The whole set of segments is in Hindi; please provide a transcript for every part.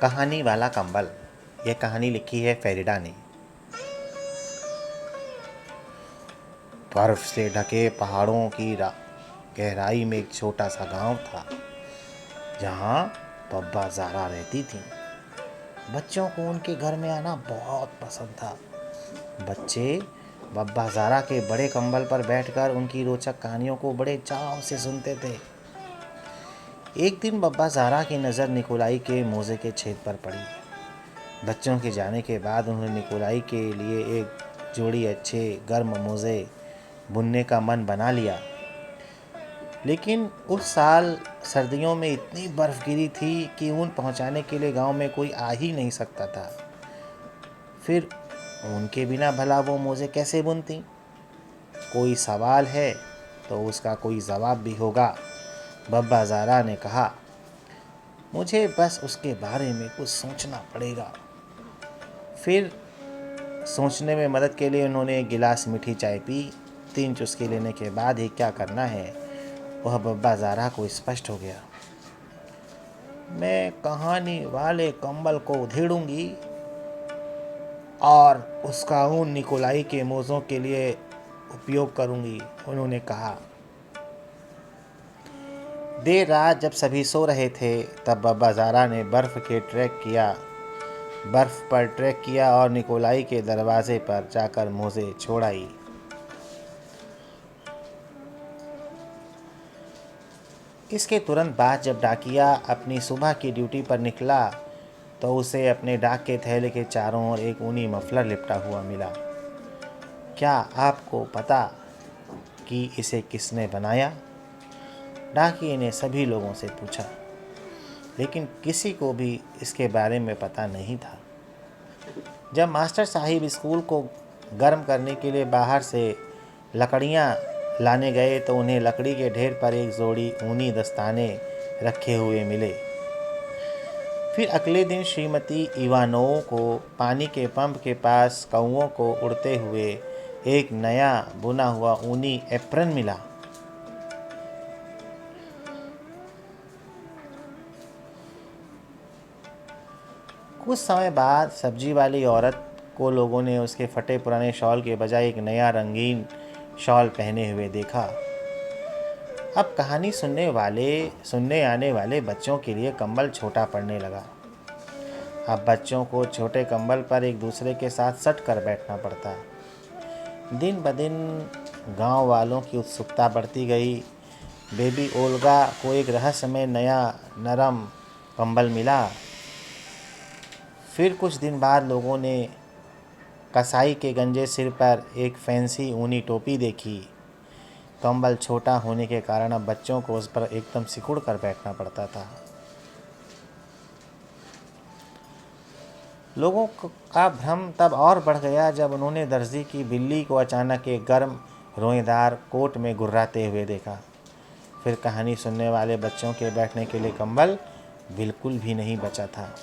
कहानी वाला कंबल। यह कहानी लिखी है फेरिडा ने। बर्फ से ढके पहाड़ों की गहराई में एक छोटा सा गांव था जहां बब्बा ज़ारा रहती थी। बच्चों को उनके घर में आना बहुत पसंद था। बच्चे बब्बा ज़ारा के बड़े कंबल पर बैठकर उनकी रोचक कहानियों को बड़े चाव से सुनते थे। एक दिन बब्बा ज़ारा की नज़र निकोलाई के मोज़े के छेद पर पड़ी। बच्चों के जाने के बाद उन्होंने निकोलाई के लिए एक जोड़ी अच्छे गर्म मोज़े बुनने का मन बना लिया। लेकिन उस साल सर्दियों में इतनी बर्फ़ गिरी थी कि ऊन पहुंचाने के लिए गांव में कोई आ ही नहीं सकता था। फिर उनके बिना भला वो मोज़े कैसे बुनती? कोई सवाल है तो उसका कोई जवाब भी होगा, बब्बा ज़ारा ने कहा। मुझे बस उसके बारे में कुछ सोचना पड़ेगा। फिर सोचने में मदद के लिए उन्होंने एक गिलास मीठी चाय पी। 3 चुस्की लेने के बाद ही क्या करना है वह बब्बा ज़ारा को स्पष्ट हो गया। मैं कहानी वाले कंबल को उधेड़ूंगी और उसका ऊन निकोलाई के मोज़ों के लिए उपयोग करूंगी, उन्होंने कहा। देर रात जब सभी सो रहे थे तब बब्बा ज़ारा ने बर्फ़ पर ट्रैक किया और निकोलाई के दरवाजे पर जाकर मोज़े छोड़ आई। इसके तुरंत बाद जब डाकिया अपनी सुबह की ड्यूटी पर निकला तो उसे अपने डाक के थैले के चारों ओर एक ऊनी मफलर लिपटा हुआ मिला। क्या आपको पता कि इसे किसने बनाया? डाकिये ने सभी लोगों से पूछा, लेकिन किसी को भी इसके बारे में पता नहीं था। जब मास्टर साहिब स्कूल को गर्म करने के लिए बाहर से लकड़ियाँ लाने गए तो उन्हें लकड़ी के ढेर पर एक जोड़ी ऊनी दस्ताने रखे हुए मिले। फिर अगले दिन श्रीमती इवानोव को पानी के पंप के पास कौओं को उड़ते हुए एक नया बुना हुआ ऊनी एप्रन मिला। कुछ समय बाद सब्जी वाली औरत को लोगों ने उसके फटे पुराने शॉल के बजाय एक नया रंगीन शॉल पहने हुए देखा। अब कहानी सुनने आने वाले बच्चों के लिए कंबल छोटा पड़ने लगा। अब बच्चों को छोटे कंबल पर एक दूसरे के साथ सट कर बैठना पड़ता। दिन ब दिन गांव वालों की उत्सुकता बढ़ती गई। बेबी ओल्गा को एक रहस्यमय नया नरम कंबल मिला। फिर कुछ दिन बाद लोगों ने कसाई के गंजे सिर पर एक फैंसी ऊनी टोपी देखी। कंबल छोटा होने के कारण अब बच्चों को उस पर एकदम सिकुड़ कर बैठना पड़ता था। लोगों का भ्रम तब और बढ़ गया जब उन्होंने दर्जी की बिल्ली को अचानक एक गर्म रोएदार कोट में गुर्राते हुए देखा। फिर कहानी सुनने वाले बच्चों के बैठने के लिए कंबल बिल्कुल भी नहीं बचा था।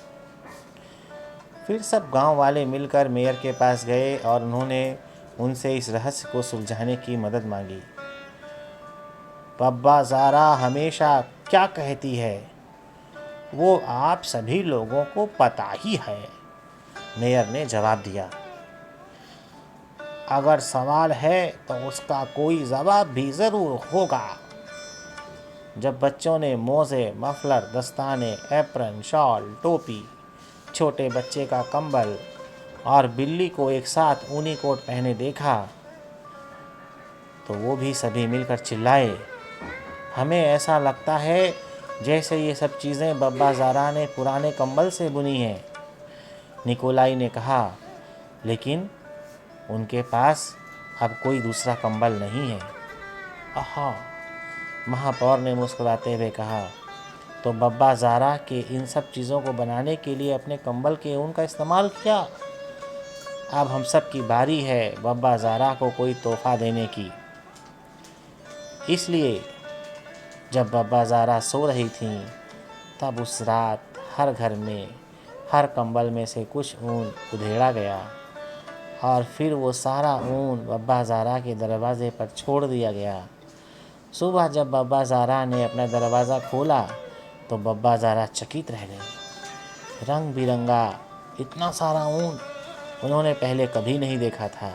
फिर सब गांव वाले मिलकर मेयर के पास गए और उन्होंने उनसे इस रहस्य को सुलझाने की मदद मांगी। बब्बा ज़ारा हमेशा क्या कहती है वो आप सभी लोगों को पता ही है, मेयर ने जवाब दिया। अगर सवाल है तो उसका कोई जवाब भी ज़रूर होगा। जब बच्चों ने मोज़े, मफलर, दस्ताने, एप्रन, शॉल, टोपी, छोटे बच्चे का कंबल और बिल्ली को एक साथ ऊनी कोट पहने देखा तो वो भी सभी मिलकर चिल्लाए, हमें ऐसा लगता है जैसे ये सब चीज़ें बब्बा ज़ारा ने पुराने कंबल से बुनी हैं। निकोलाई ने कहा, लेकिन उनके पास अब कोई दूसरा कंबल नहीं है। आहा, महापौर ने मुस्कुराते हुए कहा, तो बब्बा ज़ारा के इन सब चीज़ों को बनाने के लिए अपने कंबल के ऊन का इस्तेमाल किया। अब हम सब की बारी है बब्बा ज़ारा को कोई तोहफा देने की। इसलिए जब बब्बा ज़ारा सो रही थीं तब उस रात हर घर में हर कंबल में से कुछ ऊन उधेड़ा गया और फिर वो सारा ऊन बब्बा ज़ारा के दरवाजे पर छोड़ दिया गया। सुबह जब बब्बा ज़ारा ने अपना दरवाज़ा खोला तो बब्बा ज़ारा चकित रह गई। रंग बिरंगा इतना सारा ऊन उन्होंने पहले कभी नहीं देखा था।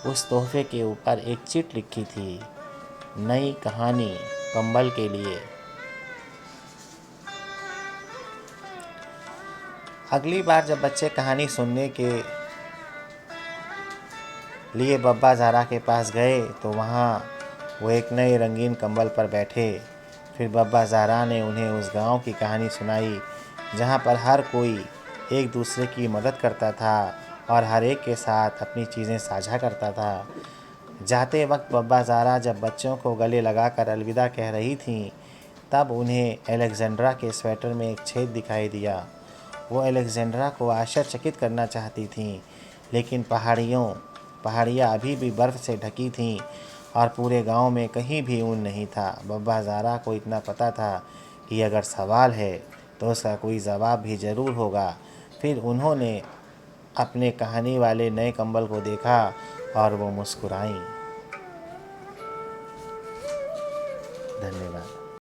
उस तोहफे के ऊपर एक चिट लिखी थी, नई कहानी कंबल के लिए। अगली बार जब बच्चे कहानी सुनने के लिए बब्बा ज़ारा के पास गए तो वहाँ वो एक नए रंगीन कंबल पर बैठे। फिर बब्बा ज़ारा ने उन्हें उस गांव की कहानी सुनाई जहाँ पर हर कोई एक दूसरे की मदद करता था और हर एक के साथ अपनी चीज़ें साझा करता था। जाते वक्त बब्बा ज़ारा जब बच्चों को गले लगाकर अलविदा कह रही थीं, तब उन्हें अलेक्जेंड्रा के स्वेटर में एक छेद दिखाई दिया। वो अलेक्जेंड्रा को आश्चर्यचकित करना चाहती थीं, लेकिन पहाड़ियाँ अभी भी बर्फ़ से ढकी थीं और पूरे गांव में कहीं भी ऊन नहीं था। बब्बा ज़ारा को इतना पता था कि अगर सवाल है तो उसका कोई जवाब भी ज़रूर होगा। फिर उन्होंने अपने कहानी वाले नए कंबल को देखा और वो मुस्कुराईं। धन्यवाद।